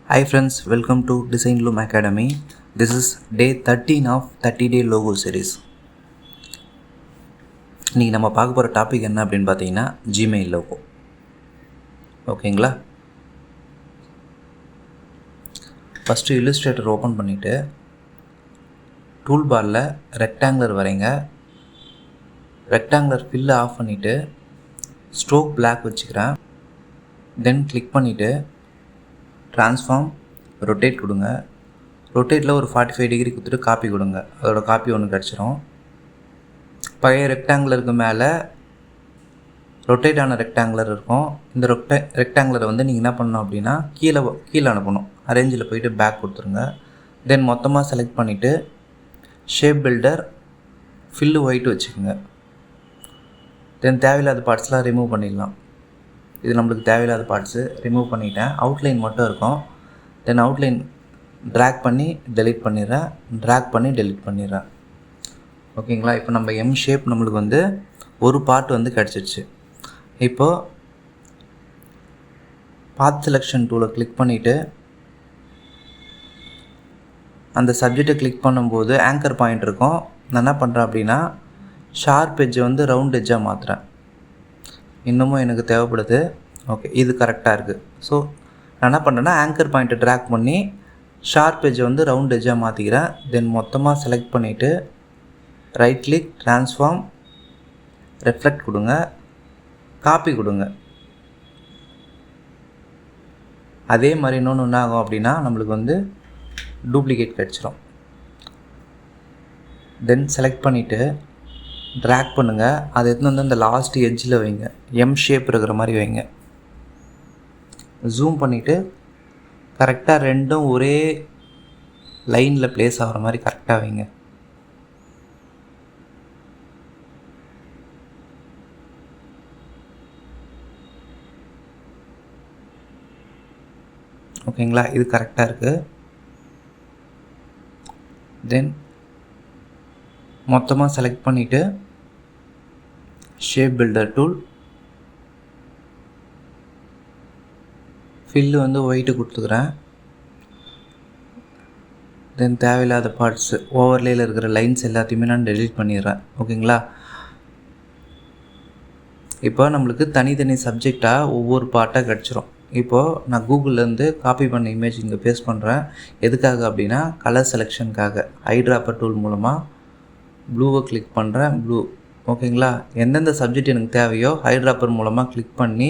Hi friends, welcome to Design Loom Academy. This is day 13 of 30-day logo series. இன்றைக்கி நம்ம பார்க்க போகிற topic என்ன அப்படின்னு பார்த்தீங்கன்னா ஜிமெயில் லோகோ. ஓகேங்களா? ஃபஸ்ட்டு இல்லுஸ்ட்ரேட்டர் ஓப்பன் பண்ணிவிட்டு டூல் பாரில் ரெக்டாங்குலர் வரைங்க. ரெக்டாங்குலர் ஃபில்லை ஆஃப் பண்ணிவிட்டு ஸ்ட்ரோக் பிளாக் வச்சுக்கிறேன். தென் கிளிக் பண்ணிவிட்டு ட்ரான்ஸ்ஃபார்ம் ரொட்டேட் கொடுங்க. ரொட்டேட்டில் ஒரு 45 டிகிரி கொடுத்துட்டு காப்பி கொடுங்க. அதோட காப்பி ஒன்று கிடச்சிரும். பழைய ரெக்டாங்குலருக்கு மேலே ரொட்டேட் ஆன ரெக்டாங்குலர் இருக்கும். இந்த ரெக்டாங்குலரை வந்து நீங்கள் என்ன பண்ணணும் அப்படின்னா கீழே அனுப்பணும். அரேஞ்சில் போயிட்டு பேக் கொடுத்துருங்க. தென் மொத்தமாக செலக்ட் பண்ணிவிட்டு ஷேப் பில்டர் ஃபில்லு ஒயிட் வச்சுக்கோங்க. தென் தேவையில்லாத பார்ட்ஸ்லாம் ரிமூவ் பண்ணிடலாம். இது நம்மளுக்கு தேவையில்லாத பார்ட்ஸு ரிமூவ் பண்ணிட்டேன். அவுட்லைன் மட்டும் இருக்கும். தென் அவுட்லைன் ட்ராக் பண்ணி டெலீட் பண்ணிடுறேன். ட்ராக் பண்ணி டெலீட் பண்ணிடுறேன். ஓகேங்களா? இப்போ நம்ம எம் ஷேப் நம்மளுக்கு வந்து ஒரு பார்ட் வந்து கிடச்சிருச்சு. இப்போது பாத் செலெக்ஷன் டூலை கிளிக் பண்ணிவிட்டு அந்த சப்ஜெக்டை கிளிக் பண்ணும்போது ஆங்கர் பாயிண்ட் இருக்கும். நான் என்ன பண்ணுறேன் அப்படின்னா ஷார்ப் எட்ஜை வந்து ரவுண்ட் எட்ஜாக மாற்றுறேன். இன்னமும் எனக்கு தேவைப்படுது. ஓகே, இது கரெக்டாக இருக்குது. ஸோ நான் என்ன பண்ணுறேன்னா ஆங்கர் பாயிண்ட்டை ட்ராக் பண்ணி ஷார்ப் எட்ஜை வந்து ரவுண்ட் எட்ஜாக மாற்றிக்கிறேன். தென் மொத்தமாக செலக்ட் பண்ணிவிட்டு ரைட் கிளிக், ட்ரான்ஸ்ஃபார்ம், ரெஃப்ளெக்ட் கொடுங்க, காப்பி கொடுங்க. அதே மாதிரி இன்னொன்று என்ன ஆகும் அப்படின்னா நம்மளுக்கு வந்து டூப்ளிகேட் கிடச்சிரும். தென் செலக்ட் பண்ணிவிட்டு ட்ராக் பண்ணுங்கள். அதை எடுத்துன்னு வந்து அந்த லாஸ்ட் எட்ஜில் வைங்க. எம் ஷேப் இருக்கிற மாதிரி வைங்க. ஜூம் பண்ணிவிட்டு கரெக்டாக ரெண்டும் ஒரே லைனில் ப்ளேஸ் ஆகிற மாதிரி கரெக்டாக வைங்க. ஓகேங்களா? இது கரெக்டாக இருக்குது. தென் மொத்தமாக செலக்ட் பண்ணிவிட்டு ஷேப் பில்டர் டூல் ஃபில்லு வந்து ஒயிட்டு கொடுத்துக்கிறேன். தென் தேவையில்லாத பார்ட்ஸு ஓவர்லேயில் இருக்கிற லைன்ஸ் எல்லாத்தையுமே நான் டெலீட் பண்ணிடுறேன். ஓகேங்களா? இப்போ நம்மளுக்கு தனித்தனி சப்ஜெக்டாக ஒவ்வொரு பார்ட்டாக கிடச்சிரும். இப்போது நான் கூகுள்லேருந்து காப்பி பண்ண இமேஜ் இங்கே பேஸ்ட் பண்ணுறேன். எதுக்காக அப்படின்னா கலர் செலெக்ஷனுக்காக ஐட்ராப்பர் டூல் மூலமாக ப்ளூவை கிளிக் பண்ணுறேன். ப்ளூ. ஓகேங்களா? எந்தெந்த சப்ஜெக்ட் எனக்கு தேவையோ ஹைட்ராப்பர் மூலமாக கிளிக் பண்ணி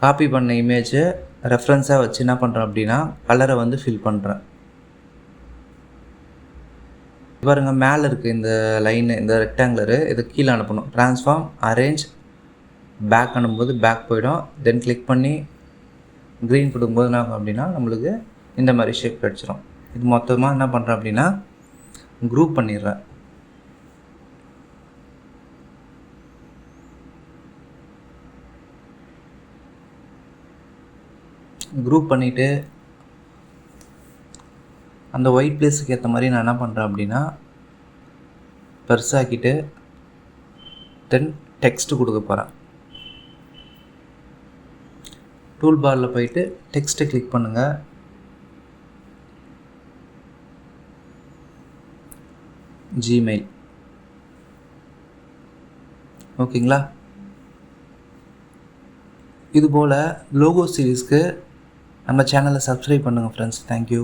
காப்பி பண்ண இமேஜை ரெஃபரன்ஸாக வச்சு என்ன பண்ணுறேன் அப்படின்னா கலரை வந்து ஃபில் பண்ணுறேன். பாருங்க, மேலே இருக்குது இந்த லைனு, இந்த ரெக்டாங்குலரு. இதை கீழே அனுப்பணும். ட்ரான்ஸ்ஃபார்ம், அரேஞ்ச், பேக் அனுப்பும்போது பேக் போயிடும். தென் கிளிக் பண்ணி க்ரீன் கொடுக்கும்போது என்ன ஆகும் அப்படின்னா நம்மளுக்கு இந்த மாதிரி ஷேப் கிடச்சிரும். இது மொத்தமாக என்ன பண்ணுறேன் அப்படின்னா குரூப் பண்ணிடுறேன். குரூப் பண்ணிவிட்டு அந்த ஒயிட் பிளேஸுக்கு ஏற்ற மாதிரி நான் என்ன பண்ணுறேன் அப்படின்னா பெருசாக்கிட்டு தென் டெக்ஸ்ட் கொடுக்க போகிறேன். டூல் பாரில் போயிட்டு டெக்ஸ்ட்டை கிளிக் பண்ணுங்கள். ஜிமெயில். ஓகேங்களா? இதுபோல் லோகோ சீரீஸ்க்கு நம்ம சேனலை சப்ஸ்கிரைப் பண்ணுங்கள் ஃப்ரெண்ட்ஸ். தேங்க்யூ.